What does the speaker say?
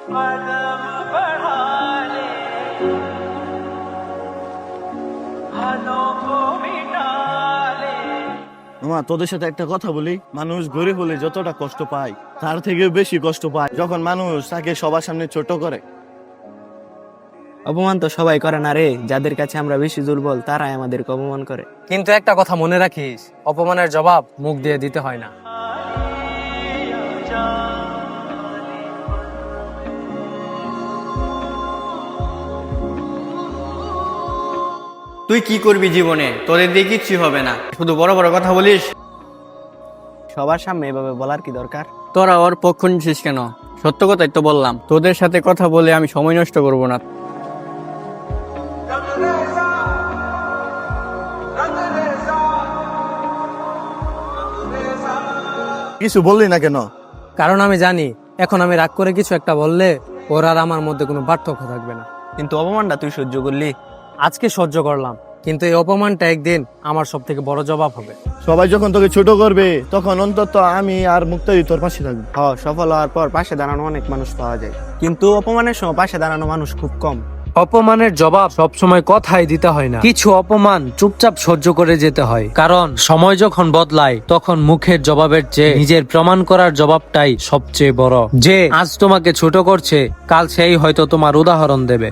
মামা, তোদের সাথে একটা কথা বলি, মানুষ গরিব হলে যতটা কষ্ট পায় তার থেকে বেশি কষ্ট পায় যখন মানুষ তাকে সবার সামনে ছোট করে। অপমান তো সবাই করে না রে, যাদের কাছে আমরা বেশি দুর্বল তারাই আমাদেরকে অপমান করে। কিন্তু একটা কথা মনে রাখিস, অপমানের জবাব মুখ দিয়ে দিতে হয় না। তুই কি করবি জীবনে? তোদের দিয়ে কিচ্ছু হবে না, শুধু বড় বড় কথা বলিস। সবার সামনে এভাবে বলার কি দরকার? তোরা ওর পক্ষ নিছিস কেন? সত্য কথাই তো বললাম, তোদের সাথে কথা বলে আমি সময় নষ্ট করব না। কিছু বললি না কেন? কারণ আমি জানি এখন আমি রাগ করে কিছু একটা বললে ওর আর আমার মধ্যে কোনো পার্থক্য থাকবে না। কিন্তু অপমানটা তুই সহ্য করলি। আজকে সহ্য করলাম, কিন্তু এই অপমানটা একদিন আমার সব থেকে বড় জবাব হবে। সবাই যখন তোকে ছোট করবে তখন অন্তত আমি আর মুক্তাদি তোর পাশে থাকবো। সফল হওয়ার পর পাশে দাঁড়ানো অনেক মানুষ পাওয়া যায়, কিন্তু অপমানের সময় পাশে দাঁড়ানো মানুষ খুব কম। অপমানের জবাব সবসময় কথাই দিতে হয় না, কিছু অপমান চুপচাপ সহ্য করে যেতে হয়। কারণ সময় যখন বদলায় তখন মুখের জবাবের চেয়ে নিজের প্রমাণ করার জবাবটাই সবচেয়ে বড়। যে আজ তোমাকে ছোট করছে কাল সেই হয়তো তোমার উদাহরণ দেবে।